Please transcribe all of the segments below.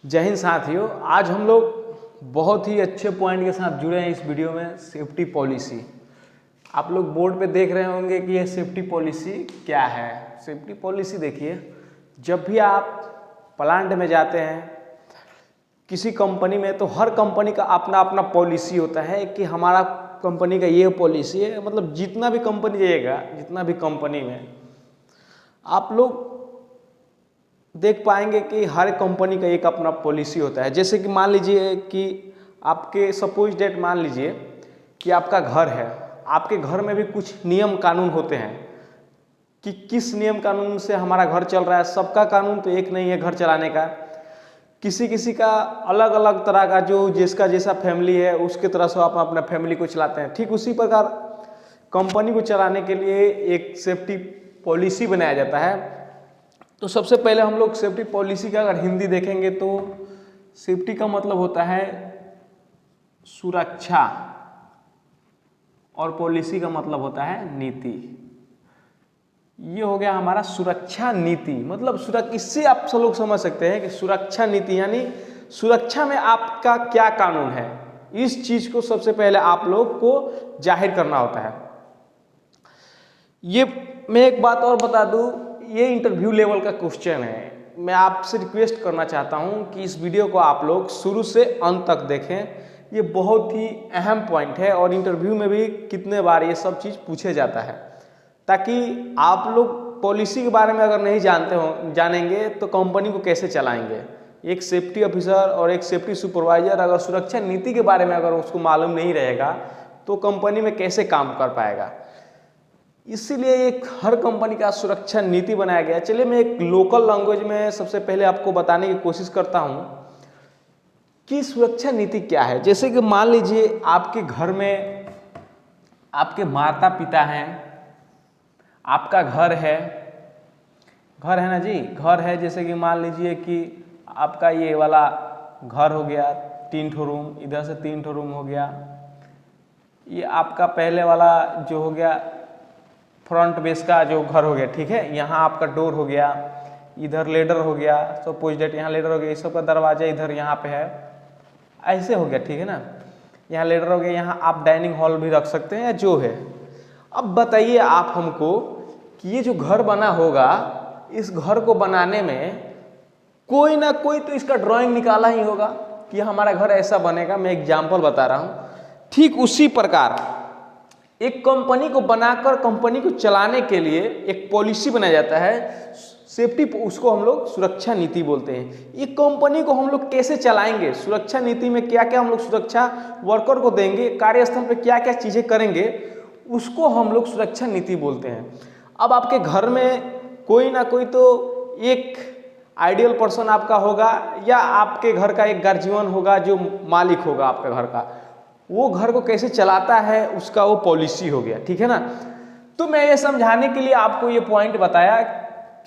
जय हिंद साथियों, आज हम लोग बहुत ही अच्छे पॉइंट के साथ जुड़े हैं इस वीडियो में। सेफ्टी पॉलिसी, आप लोग बोर्ड पे देख रहे होंगे कि यह सेफ्टी पॉलिसी क्या है। सेफ्टी पॉलिसी देखिए, जब भी आप प्लांट में जाते हैं किसी कंपनी में, तो हर कंपनी का अपना अपना पॉलिसी होता है कि हमारा कंपनी का ये पॉलिसी है। मतलब जितना भी कंपनी जाइएगा, जितना भी कंपनी में आप लोग देख पाएंगे कि हर कंपनी का एक अपना पॉलिसी होता है। जैसे कि मान लीजिए कि आपके सपोज डेट मान लीजिए कि आपका घर है, आपके घर में भी कुछ नियम कानून होते हैं कि किस नियम कानून से हमारा घर चल रहा है। सबका कानून तो एक नहीं है घर चलाने का, किसी किसी का अलग अलग तरह का, जो जिसका जैसा फैमिली है उसके तरह से आप अपना फैमिली को चलाते हैं। ठीक उसी प्रकार कंपनी को चलाने के लिए एक सेफ्टी पॉलिसी बनाया जाता है। तो सबसे पहले हम लोग सेफ्टी पॉलिसी का अगर हिंदी देखेंगे तो सेफ्टी का मतलब होता है सुरक्षा और पॉलिसी का मतलब होता है नीति। ये हो गया हमारा सुरक्षा नीति। मतलब इससे आप सब लोग समझ सकते हैं कि सुरक्षा नीति यानी सुरक्षा में आपका क्या कानून है। इस चीज को सबसे पहले आप लोग को जाहिर करना होता है। ये मैं एक बात और बता दूं, ये इंटरव्यू लेवल का क्वेश्चन है। मैं आपसे रिक्वेस्ट करना चाहता हूं कि इस वीडियो को आप लोग शुरू से अंत तक देखें। ये बहुत ही अहम पॉइंट है और इंटरव्यू में भी कितने बार ये सब चीज़ पूछे जाता है, ताकि आप लोग पॉलिसी के बारे में अगर नहीं जानेंगे तो कंपनी को कैसे चलाएंगे। एक सेफ्टी ऑफिसर और एक सेफ्टी सुपरवाइजर अगर सुरक्षा नीति के बारे में अगर उसको मालूम नहीं रहेगा तो कंपनी में कैसे काम कर पाएगा। इसीलिए एक हर कंपनी का सुरक्षा नीति बनाया गया। चलिए मैं एक लोकल लैंग्वेज में सबसे पहले आपको बताने की कोशिश करता हूं कि सुरक्षा नीति क्या है। जैसे कि मान लीजिए आपके घर में आपके माता पिता हैं, आपका घर है ना जी, घर है। जैसे कि मान लीजिए कि आपका ये वाला घर हो गया 3 ठो रूम, इधर से 3 ठो रूम हो गया। ये आपका पहले वाला जो हो गया फ्रंट बेस का जो घर हो गया, ठीक है। यहाँ आपका डोर हो गया, इधर लेडर हो गया, सपोज डेट यहाँ लेडर हो गया, इस सब का दरवाजा इधर यहाँ पे है, ऐसे हो गया, ठीक है ना। यहाँ लेडर हो गया, यहाँ आप डाइनिंग हॉल भी रख सकते हैं या जो है। अब बताइए आप हमको कि ये जो घर बना होगा, इस घर को बनाने में कोई ना कोई तो इसका ड्राइंग निकाला ही होगा कि हमारा घर ऐसा बनेगा। मैं एग्जाम्पल बता रहा हूँ। ठीक उसी प्रकार एक कंपनी को बनाकर कंपनी को चलाने के लिए एक पॉलिसी बनाया जाता है सेफ्टी, उसको हम लोग सुरक्षा नीति बोलते हैं। एक कंपनी को हम लोग कैसे चलाएंगे, सुरक्षा नीति में क्या क्या हम लोग सुरक्षा वर्कर को देंगे, कार्यस्थल पे क्या क्या चीजें करेंगे, उसको हम लोग सुरक्षा नीति बोलते हैं। अब आपके घर में कोई ना कोई तो एक आइडियल पर्सन आपका होगा, या आपके घर का एक गार्जियन होगा जो मालिक होगा आपका घर का। वो घर को कैसे चलाता है उसका वो पॉलिसी हो गया, ठीक है ना। तो मैं ये समझाने के लिए आपको ये पॉइंट बताया।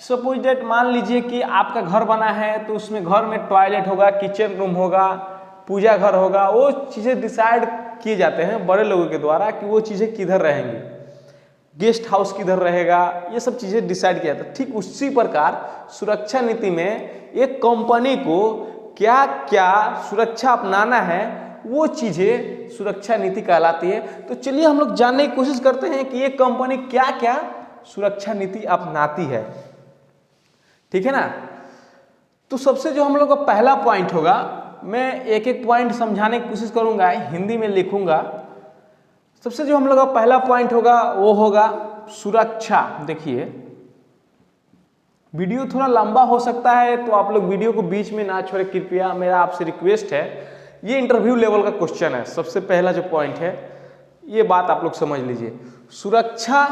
सपोज डेट मान लीजिए कि आपका घर बना है, तो उसमें घर में टॉयलेट होगा, किचन रूम होगा, पूजा घर होगा। वो चीज़ें डिसाइड किए जाते हैं बड़े लोगों के द्वारा कि वो चीज़ें किधर रहेंगी, गेस्ट हाउस किधर रहेगा, ये सब चीज़ें डिसाइड किया जाता है। ठीक उसी प्रकार सुरक्षा नीति में एक कंपनी को क्या क्या सुरक्षा अपनाना है, वो चीजें सुरक्षा नीति कहलाती है। तो चलिए हम लोग जानने की कोशिश करते हैं कि ये कंपनी क्या क्या सुरक्षा नीति अपनाती है, ठीक है ना। तो सबसे जो हम लोग का पहला पॉइंट होगा, मैं एक एक पॉइंट समझाने की कोशिश करूंगा, हिंदी में लिखूंगा। सबसे जो हम लोग का पहला पॉइंट होगा वो होगा सुरक्षा। देखिए वीडियो थोड़ा लंबा हो सकता है, तो आप लोग वीडियो को बीच में ना छोड़े कृपया, मेरा आपसे रिक्वेस्ट है। ये इंटरव्यू लेवल का क्वेश्चन है। सबसे पहला जो पॉइंट है, ये बात आप लोग समझ लीजिए। सुरक्षा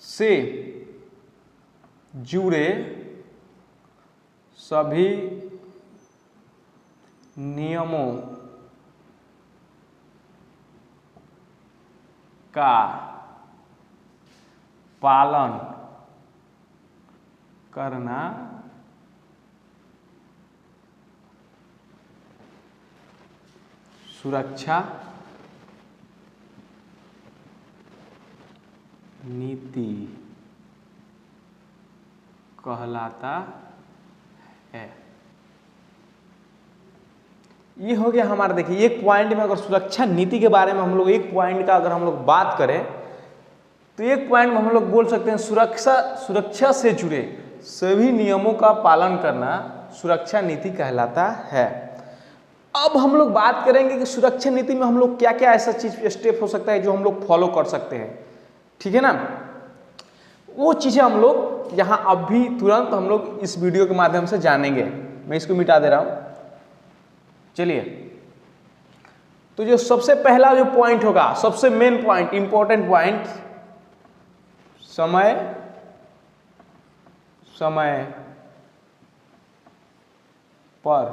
से जुड़े सभी नियमों का पालन करना सुरक्षा नीति कहलाता है। ये हो गया हमारा। देखिए एक पॉइंट में अगर सुरक्षा नीति के बारे में हम लोग एक पॉइंट का अगर हम लोग बात करें तो एक पॉइंट में हम लोग बोल सकते हैं सुरक्षा से जुड़े सभी नियमों का पालन करना सुरक्षा नीति कहलाता है। अब हम लोग बात करेंगे कि सुरक्षा नीति में हम लोग क्या क्या ऐसा चीज स्टेप हो सकता है जो हम लोग फॉलो कर सकते हैं, ठीक है ना। वो चीजें हम लोग यहाँ अभी तुरंत हम लोग इस वीडियो के माध्यम से जानेंगे। मैं इसको मिटा दे रहा हूं। चलिए, तो जो सबसे पहला जो पॉइंट होगा, सबसे मेन पॉइंट, इंपॉर्टेंट पॉइंट, समय पर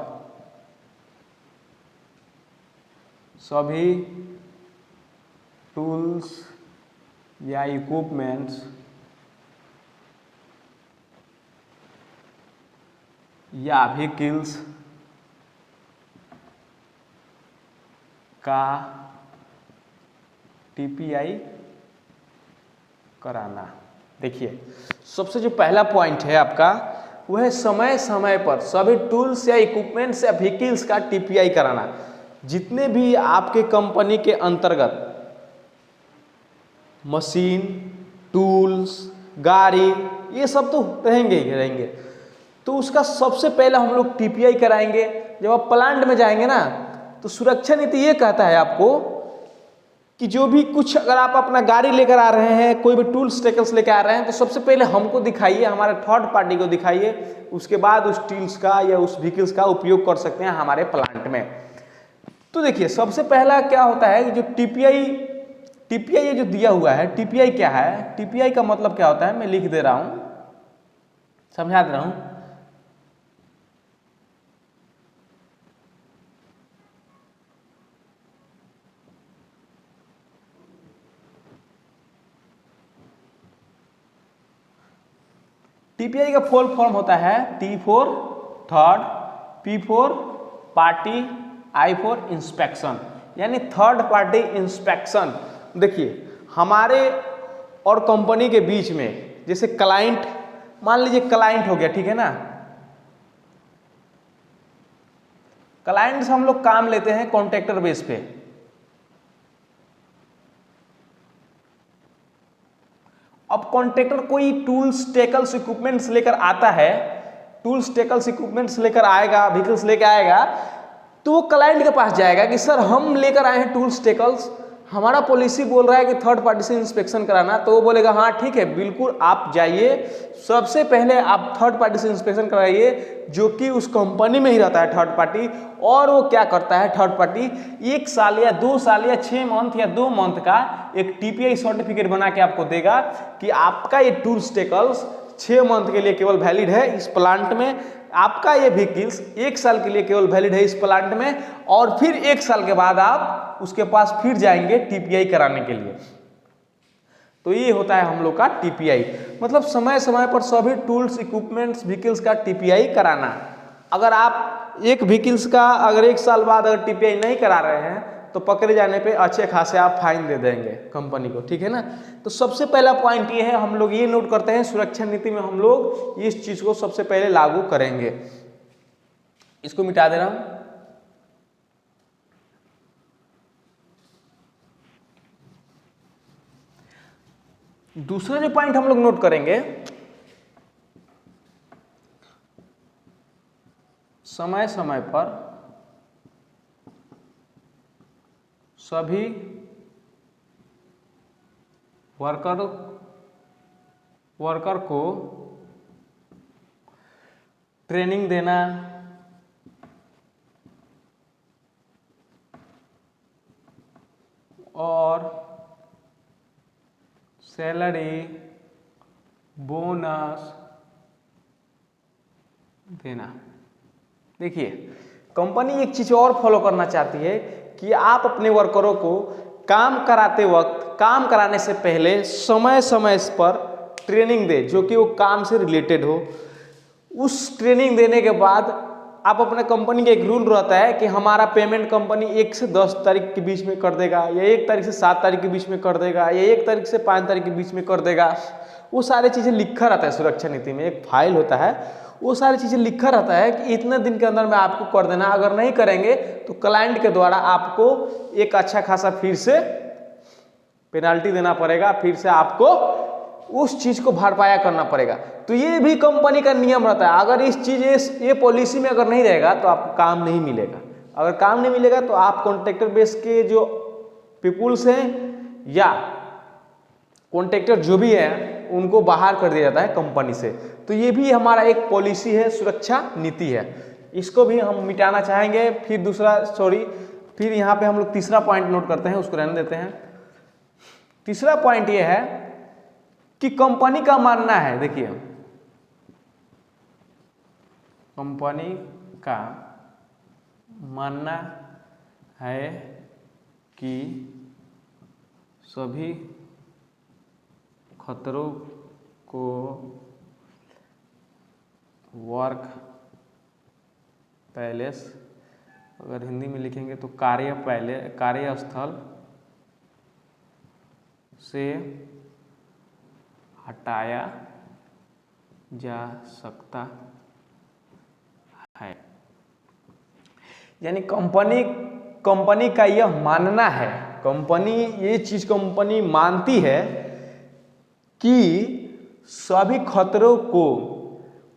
सभी टूल्स या इक्विपमेंट्स या व्हीकल्स का टीपीआई कराना। देखिए सबसे जो पहला पॉइंट है आपका वह है समय समय पर सभी टूल्स या इक्विपमेंट्स या व्हीकल्स का टीपीआई कराना। जितने भी आपके कंपनी के अंतर्गत मशीन, टूल्स, गाड़ी, ये सब तो रहेंगे ही रहेंगे, तो उसका सबसे पहले हम लोग टीपीआई कराएंगे। जब आप प्लांट में जाएंगे ना तो सुरक्षा नीति ये कहता है आपको कि जो भी कुछ अगर आप अपना गाड़ी लेकर आ रहे हैं, कोई भी टूल्स टेकल्स लेकर आ रहे हैं, तो सबसे पहले हमको दिखाइए, हमारे थर्ड पार्टी को दिखाइए, उसके बाद उस टूल्स का या उस व्हीकल्स का उपयोग कर सकते हैं हमारे प्लांट में। तो देखिए सबसे पहला क्या होता है कि जो टीपीआई ये जो दिया हुआ है, टीपीआई क्या है, टीपीआई का मतलब क्या होता है, मैं लिख दे रहा हूं, समझा दे रहा हूं। टीपीआई का फुल फॉर्म होता है T for third, P for party, I for inspection, यानी थर्ड पार्टी इंस्पेक्शन। देखिए हमारे और कंपनी के बीच में जैसे क्लाइंट, मान लीजिए क्लाइंट हो गया, ठीक है ना। क्लाइंट से हम लोग काम लेते हैं कॉन्ट्रैक्टर बेस पे। अब कॉन्ट्रैक्टर कोई टूल्स टेकल्स इक्विपमेंट्स लेकर आता है, टूल्स टेकल्स इक्विपमेंट्स लेकर आएगा, व्हीकल्स लेकर आएगा, तो वो क्लाइंट के पास जाएगा कि सर हम लेकर आए हैं टूल्स टेकल्स, हमारा पॉलिसी बोल रहा है कि थर्ड पार्टी से इंस्पेक्शन कराना। तो वो बोलेगा हाँ ठीक है, बिल्कुल आप जाइए, सबसे पहले आप थर्ड पार्टी से इंस्पेक्शन कराइए, जो कि उस कंपनी में ही रहता है थर्ड पार्टी। और वो क्या करता है थर्ड पार्टी, 1 साल या 2 साल या 6 मंथ या 2 मंथ का एक टीपीआई सर्टिफिकेट बना के आपको देगा कि आपका ये टूल्स टेकल्स 6 मंथ के लिए केवल वैलिड है इस प्लांट में, आपका ये व्हीकल्स 1 साल के लिए केवल वैलिड है इस प्लांट में, और फिर 1 साल के बाद आप उसके पास फिर जाएंगे टीपीआई कराने के लिए। तो ये होता है हम लोग का टीपीआई, मतलब समय समय पर सभी टूल्स, इक्विपमेंट्स, व्हीकल्स का टीपीआई कराना। अगर आप एक व्हीकल्स का अगर 1 साल बाद अगर टीपीआई नहीं करा रहे हैं तो पकड़े जाने पे अच्छे खासे आप फाइन दे देंगे कंपनी को, ठीक है ना। तो सबसे पहला पॉइंट ये है, हम लोग ये नोट करते हैं सुरक्षा नीति में हम लोग इस चीज को सबसे पहले लागू करेंगे। इसको मिटा दे रहा हूं। दूसरा जो पॉइंट हम लोग नोट करेंगे, समय समय पर सभी वर्कर को ट्रेनिंग देना, और सैलरी बोनस देना। देखिए कंपनी एक चीज और फॉलो करना चाहती है कि आप अपने वर्करों को काम कराते वक्त, काम कराने से पहले समय समय पर ट्रेनिंग दे, जो कि वो काम से रिलेटेड हो। उस ट्रेनिंग देने के बाद आप अपने कंपनी का एक रूल रहता है कि हमारा पेमेंट कंपनी 1 से 10 तारीख के बीच में कर देगा, या 1 तारीख से 7 तारीख के बीच में कर देगा, या 1 तारीख से 5 तारीख के बीच में कर देगा। वो सारी चीज़ें लिखा रहता है सुरक्षा नीति में, एक फाइल होता है, वो सारी चीज़ें लिखा रहता है कि इतने दिन के अंदर में आपको कर देना, अगर नहीं करेंगे तो क्लाइंट के द्वारा आपको एक अच्छा खासा फिर से पेनाल्टी देना पड़ेगा, फिर से आपको उस चीज़ को भरपाया करना पड़ेगा। तो ये भी कंपनी का नियम रहता है, अगर इस चीज़ ये पॉलिसी में अगर नहीं रहेगा तो आपको काम नहीं मिलेगा। अगर काम नहीं मिलेगा तो आप कॉन्ट्रैक्टर बेस के जो पीपुल्स हैं या कॉन्ट्रैक्टर जो भी है उनको बाहर कर दिया जाता है कंपनी से। तो ये भी हमारा एक पॉलिसी है, सुरक्षा नीति है, इसको भी हम मिटाना चाहेंगे। फिर यहाँ पे हम लोग तीसरा पॉइंट नोट करते हैं, उसको रहने देते हैं। तीसरा पॉइंट ये है कि कंपनी का मानना है, देखिए कंपनी का मानना है कि सभी खतरों को वर्क पैलेस, अगर हिंदी में लिखेंगे तो कार्यस्थल से हटाया जा सकता है। यानी कंपनी का यह मानना है, ये चीज कंपनी मानती है कि सभी खतरों को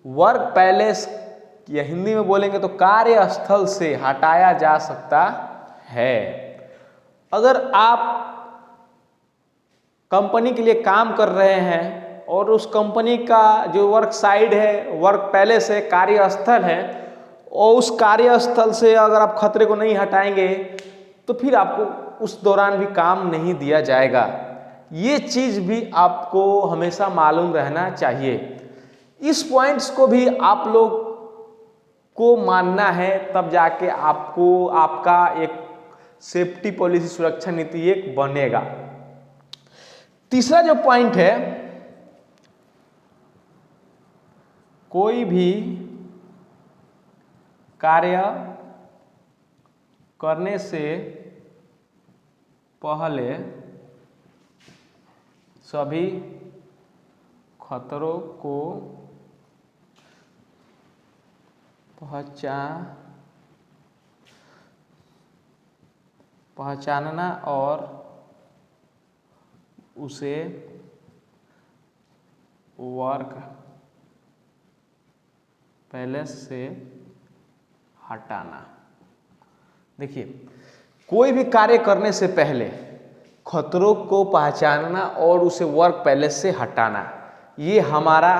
वर्क पैलेस या हिंदी में बोलेंगे तो कार्यस्थल से हटाया जा सकता है। अगर आप कंपनी के लिए काम कर रहे हैं और उस कंपनी का जो वर्क साइड है, वर्क पैलेस है, कार्यस्थल है, और उस कार्यस्थल से अगर आप खतरे को नहीं हटाएंगे तो फिर आपको उस दौरान भी काम नहीं दिया जाएगा। ये चीज़ भी आपको हमेशा मालूम रहना चाहिए। इस पॉइंट्स को भी आप लोग को मानना है, तब जाके आपको आपका एक सेफ्टी पॉलिसी, सुरक्षा नीति एक बनेगा। तीसरा जो पॉइंट है, कोई भी कार्य करने से पहले सभी खतरों को पहचानना और उसे वर्क पैलेस से हटाना। देखिए, कोई भी कार्य करने से पहले खतरों को पहचानना और उसे वर्क पैलेस से हटाना, ये हमारा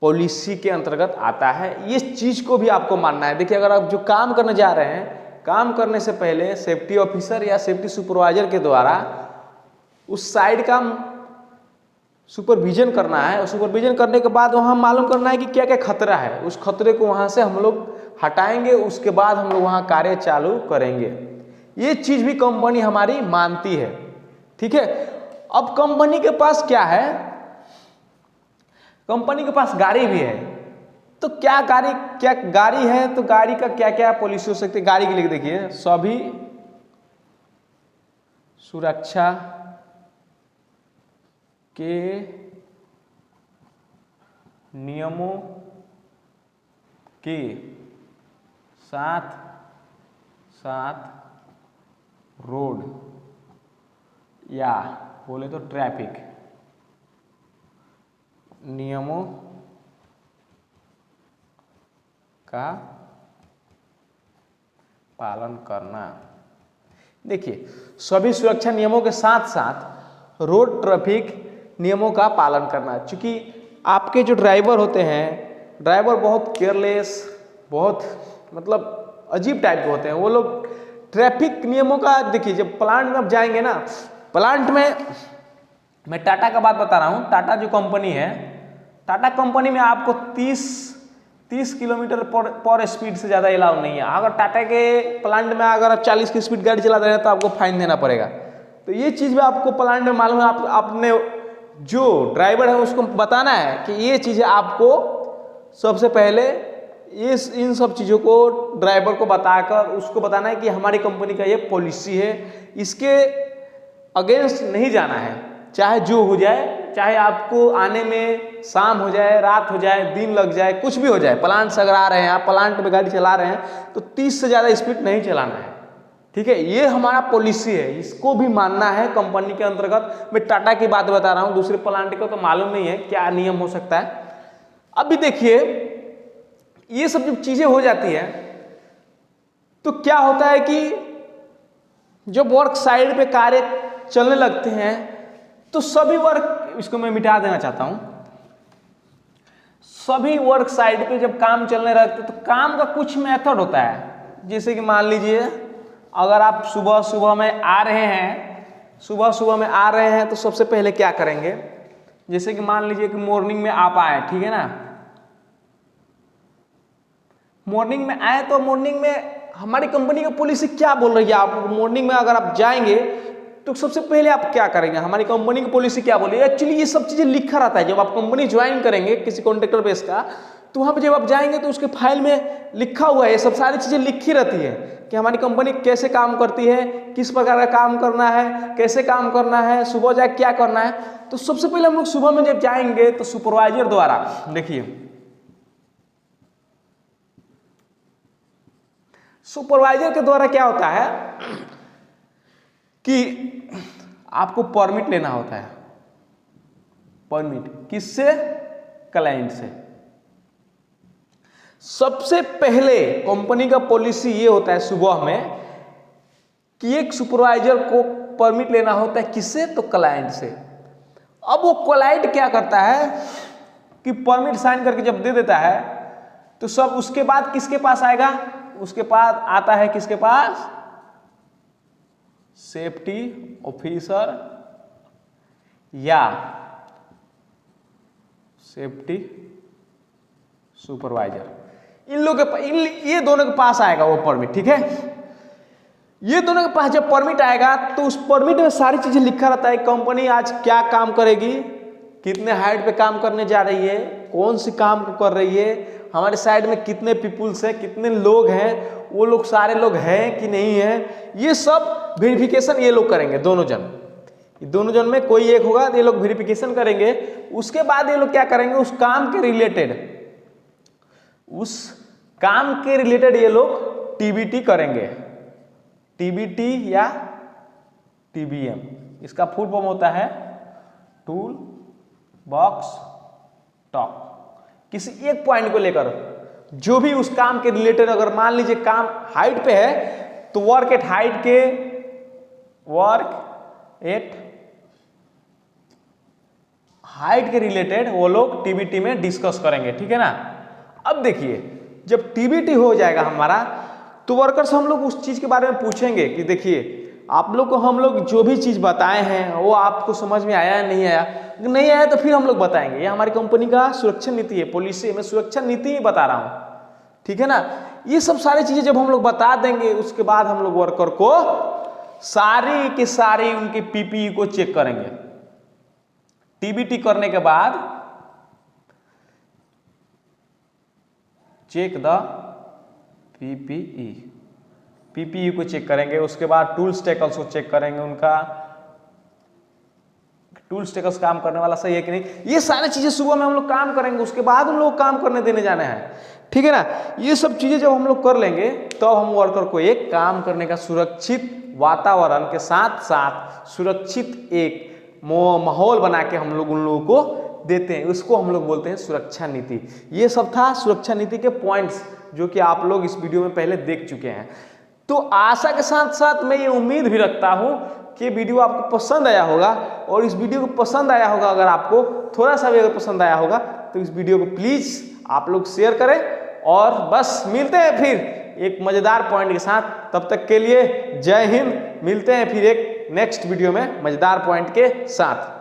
पॉलिसी के अंतर्गत आता है। इस चीज को भी आपको मानना है। देखिए, अगर आप जो काम करने जा रहे हैं, काम करने से पहले सेफ्टी ऑफिसर या सेफ्टी सुपरवाइजर के द्वारा उस साइड का सुपरविजन करना है, और सुपरविजन करने के बाद वहाँ मालूम करना है कि क्या क्या खतरा है। उस खतरे को वहाँ से हम लोग हटाएंगे, उसके बाद हम लोग वहाँ कार्य चालू करेंगे। ये चीज भी कंपनी हमारी मानती है। ठीक है, अब कंपनी के पास क्या है, कंपनी के पास गाड़ी भी है। तो क्या गाड़ी है, तो गाड़ी का क्या क्या पॉलिसी हो सकती है। गाड़ी के लिए देखिए, सभी सुरक्षा के नियमों के साथ साथ रोड या बोले तो ट्रैफिक नियमों का पालन करना। देखिए, सभी सुरक्षा नियमों के साथ साथ रोड ट्रैफिक नियमों का पालन करना। क्योंकि आपके जो ड्राइवर होते हैं, ड्राइवर बहुत केयरलेस, बहुत मतलब अजीब टाइप के होते हैं। वो लोग ट्रैफिक नियमों का, देखिए जब प्लांट में आप जाएंगे ना, प्लांट में, मैं टाटा का बात बता रहा हूँ, टाटा जो कंपनी है, टाटा कंपनी में आपको 30 किलोमीटर पर स्पीड से ज़्यादा अलाउ नहीं है। अगर टाटा के प्लांट में अगर आप 40 की स्पीड गाड़ी चला रहे हैं तो आपको फाइन देना पड़ेगा। तो ये चीज़ भी आपको प्लांट में मालूम है। आपने जो ड्राइवर है उसको बताना है कि ये चीज़ें आपको सबसे पहले इन सब चीज़ों को ड्राइवर को बताकर उसको बताना है कि हमारी कंपनी का ये पॉलिसी है, इसके अगेंस्ट नहीं जाना है, चाहे जो हो जाए चाहे आपको आने में शाम हो जाए, रात हो जाए, दिन लग जाए, कुछ भी हो जाए, प्लांट से अगर आ रहे हैं आप, प्लांट में गाड़ी चला रहे हैं तो 30 से ज़्यादा स्पीड नहीं चलाना है। ठीक है, ये हमारा पॉलिसी है, इसको भी मानना है कंपनी के अंतर्गत। मैं टाटा की बात बता रहा हूँ, दूसरे प्लांट का तो मालूम नहीं है क्या नियम हो सकता है। अभी देखिए ये सब जब चीज़ें हो जाती है तो क्या होता है कि जब वर्क साइड पे कार्य चलने लगते हैं तो सभी वर्क, इसको मैं मिटा देना चाहता हूं, सभी वर्क साइड पे जब काम चलने लगते तो काम का कुछ मेथड होता है। जैसे कि मान लीजिए अगर आप सुबह सुबह में आ रहे हैं तो सबसे पहले क्या करेंगे, जैसे कि मान लीजिए कि मॉर्निंग में आप आए, ठीक है ना, मॉर्निंग में आए तो मॉर्निंग में हमारी कंपनी की पॉलिसी क्या बोल रही है, आप मॉर्निंग में अगर आप जाएंगे तो सबसे पहले आप क्या करेंगे, हमारी कंपनी की पॉलिसी क्या बोली है। एक्चुअली ये सब चीजें लिखा रहता है, जब आप कंपनी ज्वाइन करेंगे किसी कॉन्ट्रैक्टर बेस का, तो वहां पे जब आप जाएंगे तो उसके फाइल में लिखा हुआ है, ये सब सारी चीजें लिखी रहती है कि हमारी कंपनी कैसे काम करती है, किस प्रकार का काम करना है, कैसे काम करना है, सुबह जाके क्या करना है। तो सबसे पहले हम लोग सुबह में जब जाएंगे तो सुपरवाइजर द्वारा, देखिए सुपरवाइजर के द्वारा क्या होता है कि आपको परमिट लेना होता है। परमिट किससे, क्लाइंट से। सबसे पहले कंपनी का पॉलिसी ये होता है सुबह में कि एक सुपरवाइजर को परमिट लेना होता है, किससे, तो क्लाइंट से। अब वो क्लाइंट क्या करता है कि परमिट साइन करके जब दे देता है तो सब उसके बाद किसके पास आएगा, उसके पास आता है किसके पास, सेफ्टी ऑफिसर या सेफ्टी सुपरवाइजर, इन लोगों के ये दोनों के पास आएगा वो परमिट। ठीक है, ये दोनों के पास जब परमिट आएगा तो उस परमिट में सारी चीजें लिखा रहता है, कंपनी आज क्या काम करेगी, कितने हाइट पे काम करने जा रही है, कौन सी काम कर रही है, हमारे साइड में कितने पीपुल्स हैं, कितने लोग हैं, वो लोग सारे लोग हैं कि नहीं है, ये सब वेरिफिकेशन ये लोग करेंगे। दोनों जन में कोई एक होगा, ये लोग वेरिफिकेशन करेंगे। उसके बाद ये लोग क्या करेंगे, उस काम के रिलेटेड ये लोग टीबीटी करेंगे, टीबीटी या टीबीएम, इसका फुल फॉर्म होता है टूल बॉक्स टॉक। किसी एक पॉइंट को लेकर जो भी उस काम के रिलेटेड, अगर मान लीजिए काम हाइट पे है तो वर्क एट हाइट के रिलेटेड वो लोग टीबीटी में डिस्कस करेंगे। ठीक है ना। अब देखिए जब टीबीटी हो जाएगा हमारा तो वर्कर्स हम लोग उस चीज के बारे में पूछेंगे कि देखिए आप लोग को हम लोग जो भी चीज बताए हैं वो आपको समझ में आया या नहीं आया, नहीं आया तो फिर हम लोग बताएंगे। ये हमारी कंपनी का सुरक्षा नीति है, पॉलिसी, मैं सुरक्षा नीति ही बता रहा हूं। ठीक है ना। ये सब सारी चीजें जब हम लोग बता देंगे उसके बाद हम लोग वर्कर को सारी की सारी उनकी पीपीई को चेक करेंगे। टीबीटी करने के बाद चेक द पीपीई को चेक करेंगे। उसके बाद टूल्स टेकल्स को चेक करेंगे, उनका टूल्स टेकल्स काम करने वाला सही है कि नहीं। ये सारी चीजें सुबह में हम लोग काम करेंगे, उसके बाद हम लोग काम करने देने जाने हैं। ठीक है ना। ये सब चीजें जब हम लोग कर लेंगे तो हम वर्कर को एक काम करने का सुरक्षित वातावरण के साथ साथ सुरक्षित एक माहौल बना के हम लोग उन लोगों को देते हैं, उसको हम लोग बोलते हैं सुरक्षा नीति। ये सब था सुरक्षा नीति के पॉइंट्स जो कि आप लोग इस वीडियो में पहले देख चुके हैं। तो आशा के साथ साथ मैं ये उम्मीद भी रखता हूं कि वीडियो आपको पसंद आया होगा, और इस वीडियो को पसंद आया होगा, अगर आपको थोड़ा सा भी अगर पसंद आया होगा तो इस वीडियो को प्लीज आप लोग शेयर करें। और बस मिलते हैं फिर एक मजेदार पॉइंट के साथ, तब तक के लिए जय हिंद। मिलते हैं फिर एक नेक्स्ट वीडियो में मजेदार पॉइंट के साथ।